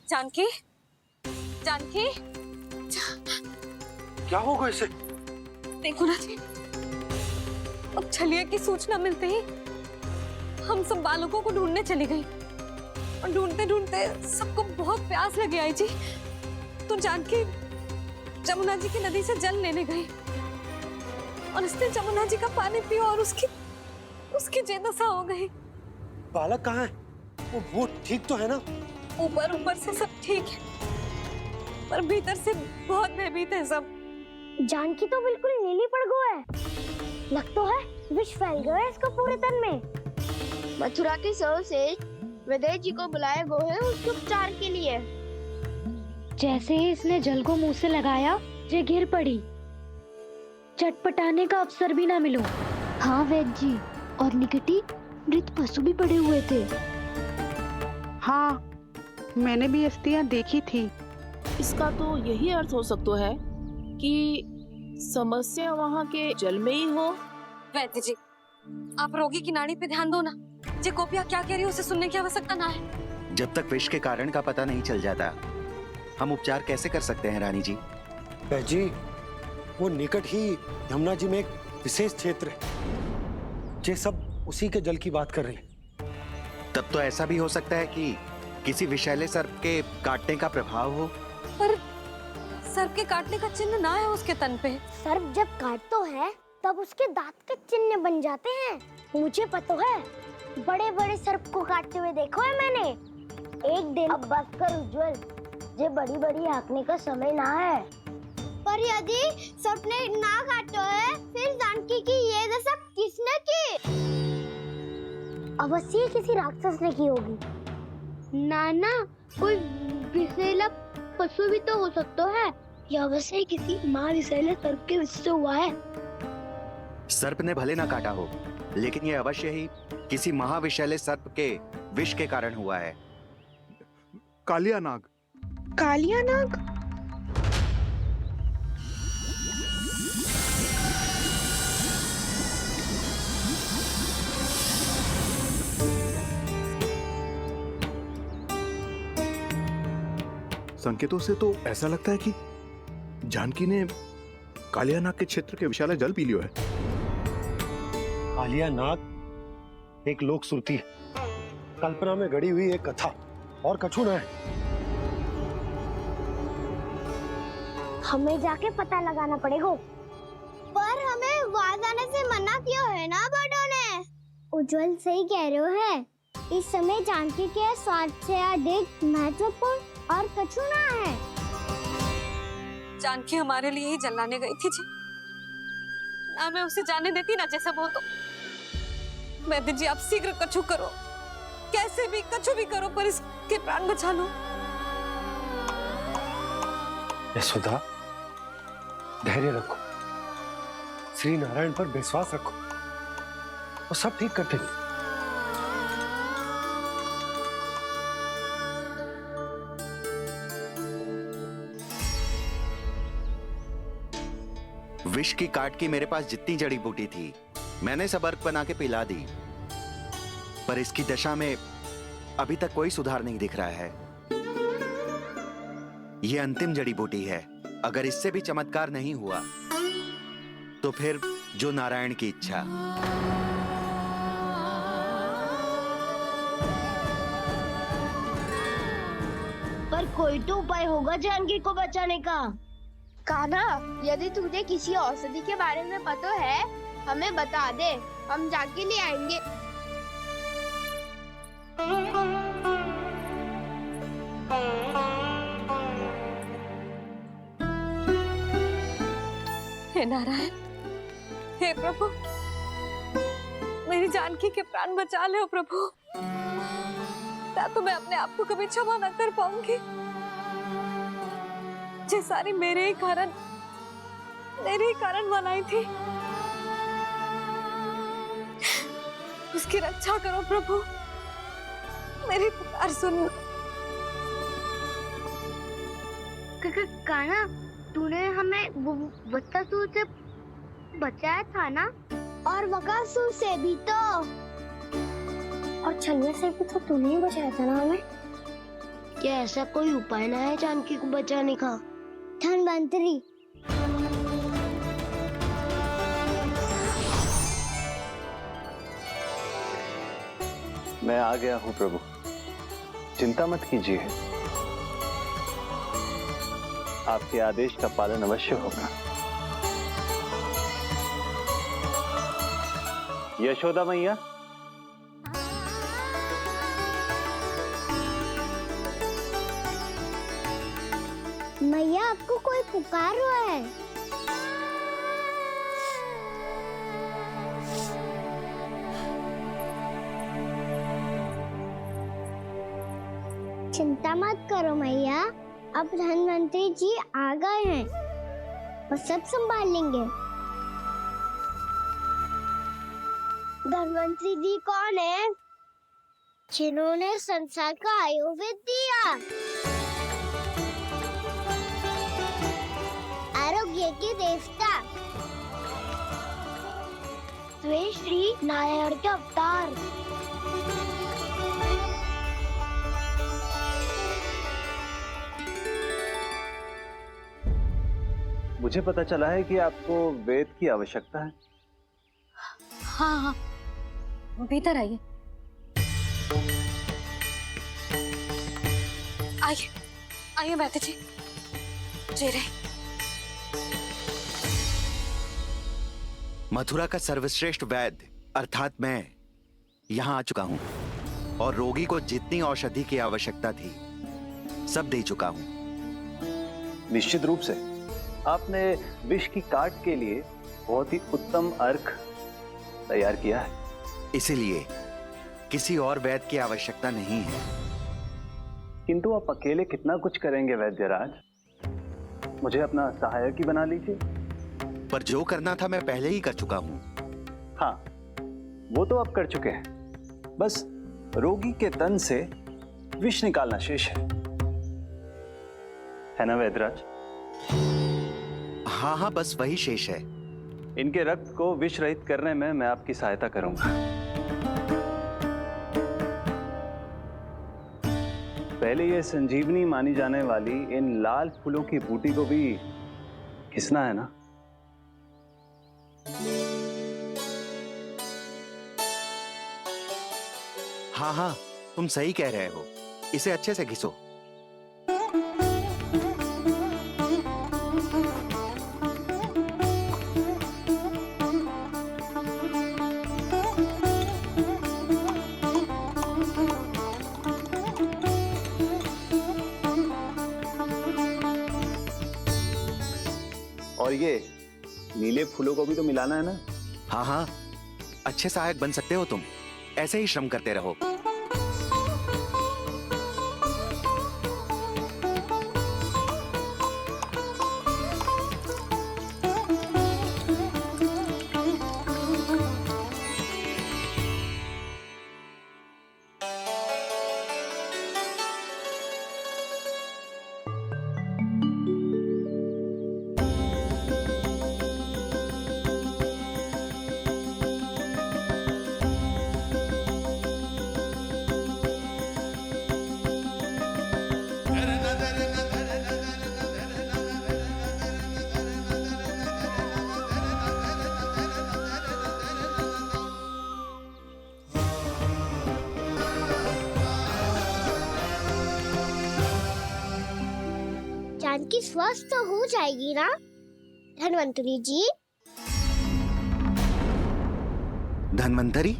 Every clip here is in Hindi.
जानकी, जानकी, क्या होगा इसे? देखो ना जी, अब छलिया की सूचना मिलते ही हम सब बालकों को ढूंढने चली गई और ढूंढते ढूंढते सबको बहुत प्यास लगी आई जी। तो जानकी जमुना जी की नदी से जल लेने गई और उसने जमुना जी का पानी पिया और उसकी जेदशा हो गई। बालक कहाँ है? वो ठीक तो है ना? ऊपर से सब ठीक है, पर भीतर से बहुत भयभीत है सब। जानकी तो बिल्कुल नीली पड़ गया है। लग तो है विष फैल गया है इसको पूरे तन में। मथुरा के सर्वश्रेष्ठ विदेह जी को बुलाए गए हैं उसके उपचार के लिए। जैसे ही इसने जल को मुंह से लगाया, ये गिर पड़ी। चटपटाने का अवसर भी ना मिलो। हाँ वैद्य जी, और निकटी मृत पशु भी पड़े हुए थे। हाँ, मैंने भी अस्थियां देखी थी। इसका तो यही अर्थ हो सकता है कि समस्या वहाँ के जल में ही हो। वैद्य जी, आप रोगी की नाड़ी पे ध्यान दो ना। जे गोपिया क्या कह रही है उसे सुनने की आवश्यकता ना है। जब तक विष के कारण का पता नहीं चल जाता, हम उपचार कैसे कर सकते हैं रानी जी? जी, वो निकट ही यमुना जी में एक विशेष क्षेत्र है। ये सब उसी के जल की बात कर रहे हैं। तब तो ऐसा भी हो सकता है कि किसी विषैले सर्प के काटने का प्रभाव हो। पर सर्प के काटने का चिन्ह ना है उसके तन पे। सर्प जब काटता है तब उसके दांत के चिन्ह बन जाते हैं। मुझे पता है, बड़े बड़े सर्प को काटते हुए देखो है मैंने। एक दिन अब बस कर उज्जवल, ये बड़ी बड़ी हाँकने का समय ना है। पर यदि सर्प ने ना काटा है, फिर जानकी की ये दशा किसने की? अवश्य किसी राक्षस ने की होगी। नाना, कोई विषैला पशु भी तो हो सकता है। यह अवश्य किसी महाविषैले सर्प के विष से हुआ है। सर्प ने भले ना काटा हो, लेकिन ये अवश्य ही किसी महाविषैले सर्प के विष के कारण हुआ है। कालिया नाग। कालिया नाग? संकेतों से तो ऐसा लगता है कि जानकी ने कालिया नाग के क्षेत्र के विशाल जल पी लियो है। कालिया नाग एक लोक श्रुति है, कल्पना में गढ़ी हुई एक कथा, और कछु न है। हमें जाके पता लगाना पड़ेगा। पर हमें वहाँ जाने से मना किया है ना बड़ों ने। उज्जवल सही कह रहे हो है। इस समय जानकी के स्वार्थ से अधिक महत्वपूर्ण और कछु ना है। जानकी हमारे लिए ही जलाने गई थी जी। ना मैं उसे जाने देती ना जैसा वो तो। वैद्य जी, आप शीघ्र कछु करो, कैसे भी कछु भी करो, पर इसके प्राण बचा लो। यशोदा, धैर्य रखो, श्री नारायण पर विश्वास रखो, वो सब ठीक करते हैं। विष की काट की मेरे पास जितनी जड़ी बूटी थी, मैंने सब अर्क बना के पिला दी, पर इसकी दशा में अभी तक कोई सुधार नहीं दिख रहा है। यह अंतिम जड़ी बूटी है। अगर इससे भी चमत्कार नहीं हुआ, तो फिर जो नारायण की इच्छा। पर कोई तो उपाय होगा जानकी को बचाने का। कान्हा, यदि तुझे किसी औषधि के बारे में पता है, हमें बता दे, हम जाके ले आएंगे। हे नारायण, हे प्रभु, मेरी जानकी के प्राण बचा ले प्रभु। या तो मैं अपने आप को कभी क्षमा न कर पाऊंगी। ये सारी मेरे ही कारण बनाई थी। उसकी रक्षा करो प्रभु, मेरी पुकार सुनो। कान्हा, तूने हमें बकासुर से बचाया था ना? और बकासुर से भी तो। और छलिया से भी तो तूने ही बचाया था ना हमें। क्या ऐसा कोई उपाय ना है जानकी को बचाने का? धनवंतरी, मैं आ गया हूँ प्रभु, चिंता मत कीजिए, आपके आदेश का पालन अवश्य होगा। यशोदा मैया, मैया आपको कोई पुकार रहा है। चिंता मत करो मैया, अब धनवंतरी जी आ गए हैं, वो सब संभाल लेंगे। धनवंतरी जी कौन है? जिन्होंने संसार का आयुर्वेद दिया, आरोग्य के देवता, वे श्री नारायण के अवतार। मुझे पता चला है कि आपको वेद की आवश्यकता है। हाँ हाँ, भीतर आइए। आइए आइए बैठे जी। जी रहे। मथुरा का सर्वश्रेष्ठ वैद्य अर्थात मैं यहाँ आ चुका हूँ और रोगी को जितनी औषधि की आवश्यकता थी सब दे चुका हूँ। निश्चित रूप से आपने विष की काट के लिए बहुत ही उत्तम अर्क तैयार किया है। इसीलिए किसी और वैद्य की आवश्यकता नहीं है। किंतु आप अकेले कितना कुछ करेंगे वैद्यराज, मुझे अपना सहायक ही बना लीजिए। पर जो करना था मैं पहले ही कर चुका हूँ। हाँ, वो तो आप कर चुके हैं, बस रोगी के तन से विष निकालना शेष है ना वैद्यराज? हाँ हाँ, बस वही शेष है। इनके रक्त को विष रहित करने में मैं आपकी सहायता करूंगा। पहले ये संजीवनी मानी जाने वाली इन लाल फूलों की बूटी को भी घिसना है ना? हाँ हाँ, तुम सही कह रहे हो, इसे अच्छे से घिसो। और ये नीले फूलों को भी तो मिलाना है ना? हाँ हाँ, अच्छे सहायक बन सकते हो तुम, ऐसे ही श्रम करते रहो। जानकी स्वस्थ हो जाएगी ना धनवंतरी जी? धन्वंतरी?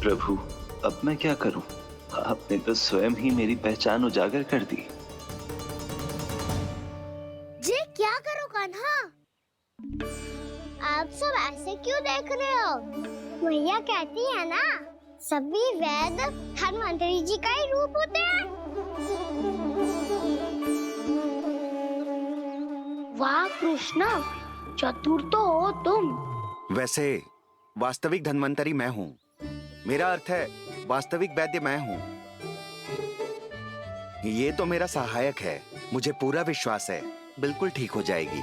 प्रभु, अब मैं क्या करूं? आपने तो स्वयं ही मेरी पहचान उजागर कर दी। जी क्या करो कान्हा? आप सब ऐसे क्यों देख रहे हो? मैया कहती है ना, सभी वैद्य धनवंतरी जी का ही रूप होते हैं। वाह कृष्णा, चतुर तो हो तुम। वैसे वास्तविक धन्वंतरी मैं हूँ, मेरा अर्थ है वास्तविक वैद्य मैं हूँ। ये तो मेरा सहायक है, मुझे पूरा विश्वास है बिल्कुल ठीक हो जाएगी।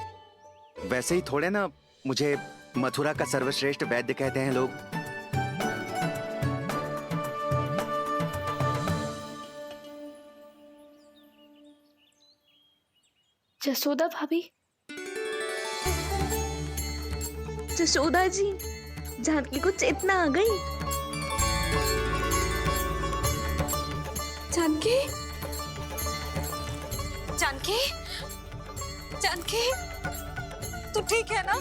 वैसे ही थोड़े ना मुझे मथुरा का सर्वश्रेष्ठ वैद्य कहते हैं लोग। जसोदा भाभी, जसोदा जी, जानकी को चेतना आ गई। जानकी, जानकी, जानकी, तू ठीक है ना?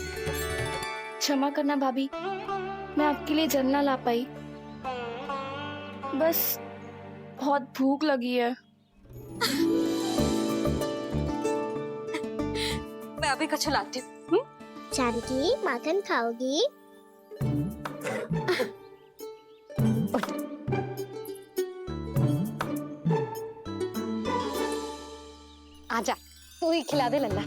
क्षमा करना भाभी, मैं आपके लिए जल ना ला पाई। बस बहुत भूख लगी है। मैं अभी कछु लाती हूँ। जानकी, माखन खाओगी? आजा, तू ही खिला दे लल्ला।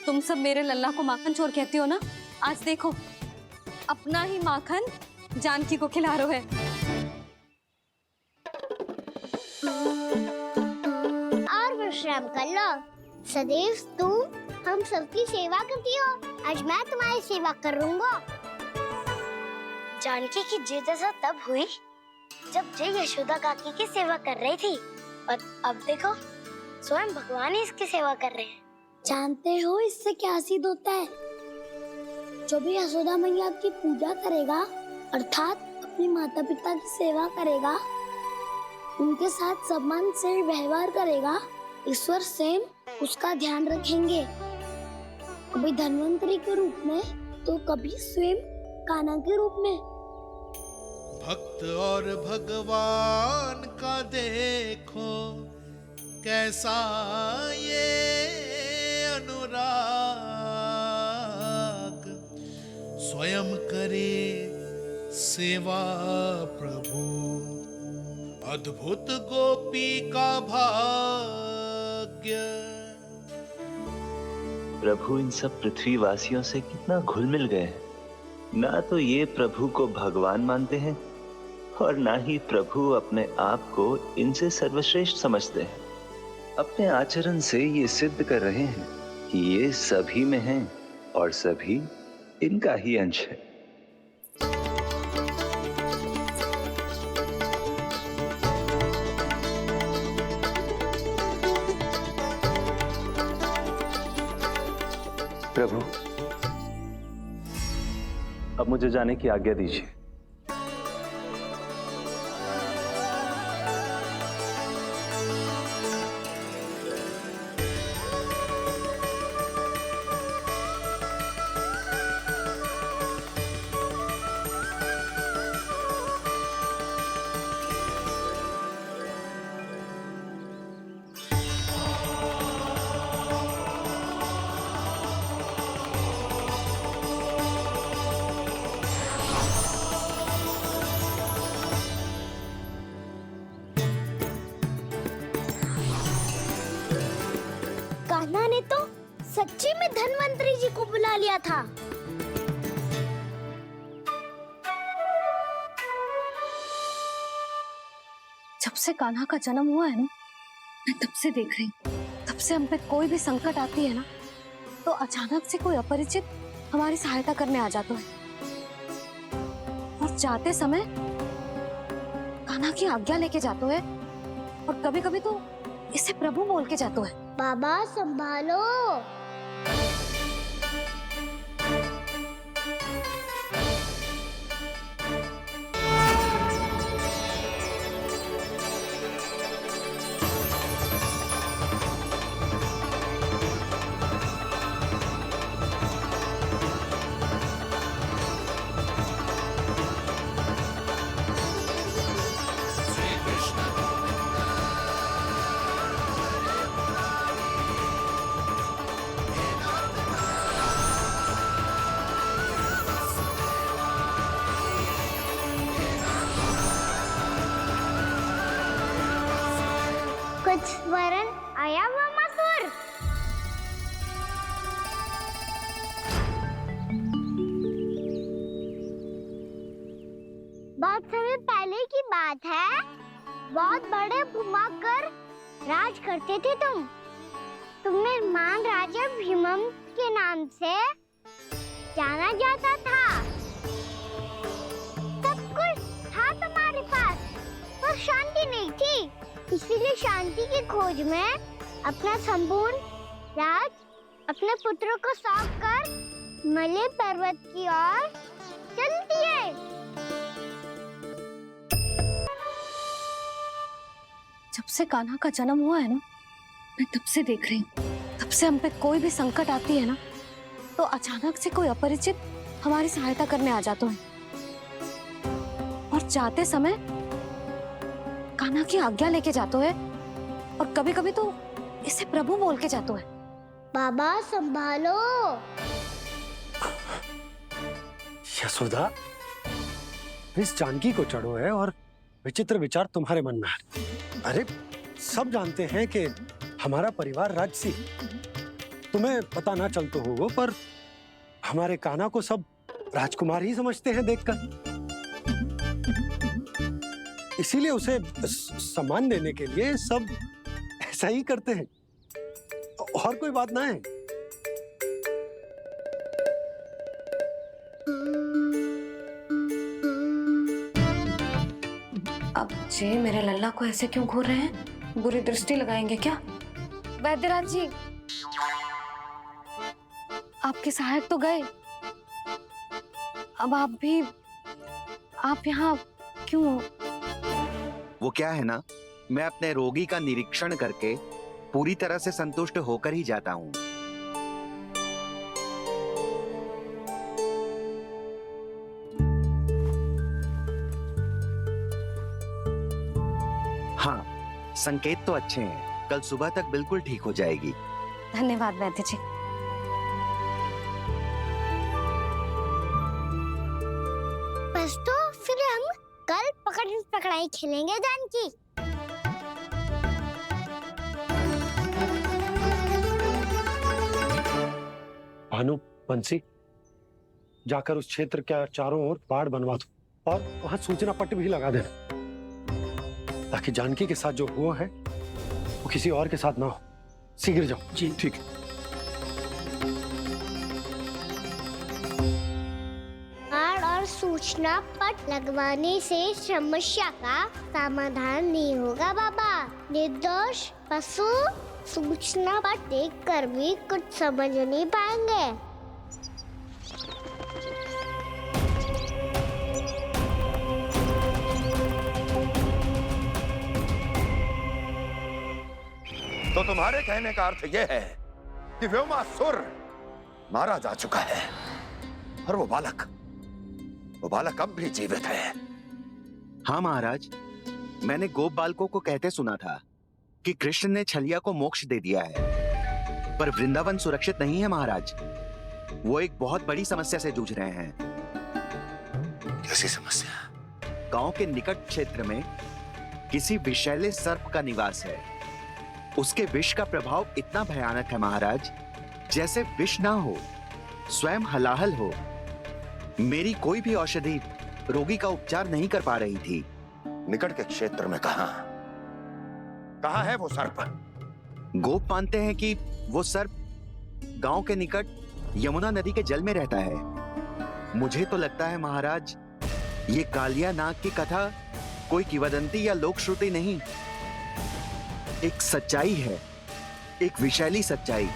तुम सब मेरे लल्ला को माखन चोर कहती हो ना? आज देखो, अपना ही माखन जानकी को खिला रहे है। और विश्राम कर लो। सदैव तुम हम सबकी सेवा करती हो, आज मैं तुम्हारी सेवा करूंगा। जानकी की जिज्ञासा तब हुई जब जय यशोदा काकी की सेवा कर रही थी, और अब देखो स्वयं भगवान ही इसकी सेवा कर रहे हैं। जानते हो इससे क्या सिद्ध होता है? जो भी यशोदा मैया की पूजा करेगा, अर्थात अपने माता पिता की सेवा करेगा, उनके साथ सम्मान से व्यवहार करेगा, ईश्वर स्वयं उसका ध्यान रखेंगे। कभी धन्वंतरी के रूप में तो कभी स्वयं कान्हा के रूप में। भक्त और भगवान का देखो कैसा ये अनुराग, स्वयं करे सेवा प्रभु, अद्भुत गोपी का भाग्य। प्रभु इन सब पृथ्वीवासियों से कितना घुल मिल गए हैं। ना तो ये प्रभु को भगवान मानते हैं और ना ही प्रभु अपने आप को इनसे सर्वश्रेष्ठ समझते हैं। अपने आचरण से ये सिद्ध कर रहे हैं कि ये सभी में हैं और सभी इनका ही अंश है। प्रभु, अब मुझे जाने की आज्ञा दीजिए। कान्हा ने तो सच्ची में धन्वंतरी जी को बुला लिया था। जब से कान्हा का जन्म हुआ है ना, मैं तब से देख रही हूँ, तब से हम पे कोई भी संकट आती है ना, तो अचानक से कोई अपरिचित हमारी सहायता करने आ जाता है। और जाते समय कान्हा की आज्ञा लेके जाते है, और कभी कभी तो इसे प्रभु बोल के जाते है। बाबा संभालो। कुछ वरन आया हुआ मसूर। बहुत समय पहले की बात है, बहुत बड़े घुमाकर राज करते थे तुम्हें महान राजा भीमम के नाम से जाना जाता था। सब कुछ था तुम्हारे पास, पर शांति नहीं थी। इसीलिए शांति की खोज में अपना संपूर्ण राज अपने पुत्रों को सौंप कर हिमालय पर्वत की ओर चलती है। जब से कान्हा का जन्म हुआ है ना, मैं तब से देख रही हूँ, तब से हम पे कोई भी संकट आती है ना, तो अचानक से कोई अपरिचित हमारी सहायता करने आ जाते हैं और जाते समय कान्हा की आज्ञा लेके जाते हैं और कभी कभी तो इसे प्रभु बोल के जाते हैं। बाबा संभालो। यशोदा, इस जानकी को चढ़ो है और विचित्र विचार तुम्हारे मन में है। अरे सब जानते हैं कि हमारा परिवार राजसी, तुम्हें पता ना चलता होगा, पर हमारे कान्हा को सब राजकुमार ही समझते हैं देखकर। इसीलिए उसे सम्मान देने के लिए सब ऐसा ही करते हैं, और कोई बात ना है। अब जे मेरे लल्ला को ऐसे क्यों घूर रहे हैं? बुरी दृष्टि लगाएंगे क्या? वैद्यराज जी, आपके सहायक तो गए, अब आप यहाँ क्यों? वो क्या है ना, मैं अपने रोगी का निरीक्षण करके पूरी तरह से संतुष्ट होकर ही जाता हूँ। हाँ, संकेत तो अच्छे हैं, कल सुबह तक बिल्कुल ठीक हो जाएगी। धन्यवाद वैद्य जी। बस तो फिर हम कल पकड़न पकड़ाई खेलेंगे जानकी। भानु, बंसी, जाकर उस क्षेत्र के चारों ओर बाड़ बनवा दो और वहां सूचना पट्ट भी लगा देना, ताकि जानकी के साथ जो हुआ है वो किसी और के साथ ना हो। शीघ्र जाओ। जी ठीक है। बाड़ और सूचना पट लगवाने से समस्या का समाधान नहीं होगा बाबा। निर्दोष पशु सूचना पट देखकर भी कुछ समझ नहीं पाएंगे। तो तुम्हारे कहने का अर्थ यह है कि व्योमासुर मारा जा चुका है और वो बालक अब भी जीवित है। हाँ महाराज, मैंने गोप बालकों को कहते सुना था कि कृष्ण ने छलिया को मोक्ष दे दिया है, पर वृंदावन सुरक्षित नहीं है महाराज। वो एक बहुत बड़ी समस्या से जूझ रहे हैं। कैसी समस्या? गांव के निकट क्षेत्र में किसी विषैले सर्प का निवास है। उसके विष का प्रभाव इतना भयानक है महाराज, जैसे विष ना हो, स्वयं हलाहल हो। मेरी कोई भी औषधि रोगी का उपचार नहीं कर पा रही थी। निकट के क्षेत्र में कहां है वो सर्प? गोप मानते हैं कि वो सर्प गांव के निकट यमुना नदी के जल में रहता है। मुझे तो लगता है महाराज, ये कालिया नाग की कथा कोई किंवदंती या लोक श्रुति नहीं, एक सच्चाई है, एक विषैली सच्चाई।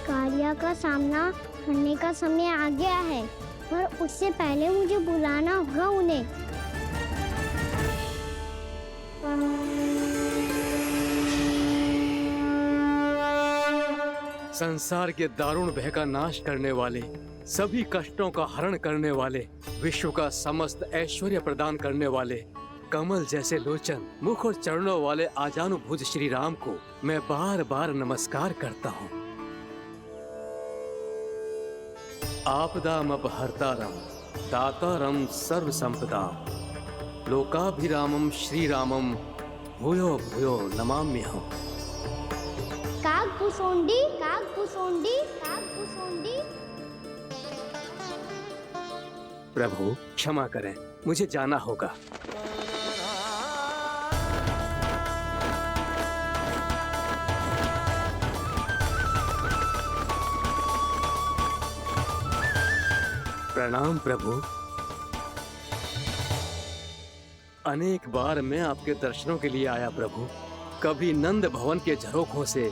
कालिया का सामना करने का समय आ गया है, पर उससे पहले मुझे बुलाना होगा उन्हें। संसार के दारुण भय का नाश करने वाले, सभी कष्टों का हरण करने वाले, विश्व का समस्त ऐश्वर्य प्रदान करने वाले, कमल जैसे लोचन, मुख और चरणों वाले आजानुभुज श्री राम को मैं बार बार नमस्कार करता हूँ। आपदामपहर्तारम दातारम सर्व संपदाम लोकाभिरामम श्री रामम भूयो भूयो नमाम्यहम्। काग भुसोंडी, काग भुसोंडी, काग भुसोंडी, प्रभु क्षमा करें, मुझे जाना होगा। प्रणाम प्रभु। अनेक बार मैं आपके दर्शनों के लिए आया प्रभु। कभी नंद भवन के झरोखों से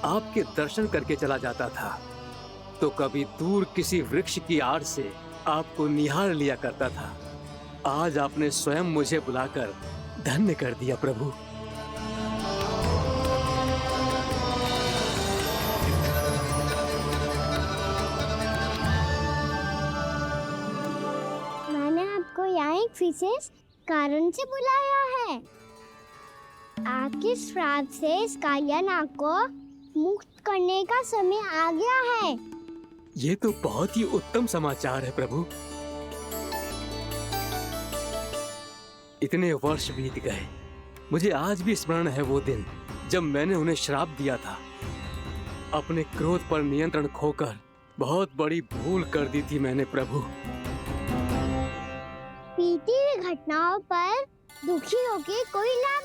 आपके दर्शन करके चला जाता था, तो कभी दूर किसी वृक्ष की आड़ से आपको निहार लिया करता था। आज आपने स्वयं मुझे बुलाकर धन्य कर दिया प्रभु। मैंने आपको यहाँ एक विशेष कारण से बुलाया है। आपके श्राप से इस कालिया नाग को मुक्त करने का समय आ गया है। ये तो बहुत ही उत्तम समाचार है प्रभु। इतने वर्ष बीत गए, मुझे आज भी स्मरण है वो दिन जब मैंने उन्हें श्राप दिया था। अपने क्रोध पर नियंत्रण खोकर बहुत बड़ी भूल कर दी थी मैंने प्रभु। बीती हुई घटनाओं पर दुखी होके कोई लाभ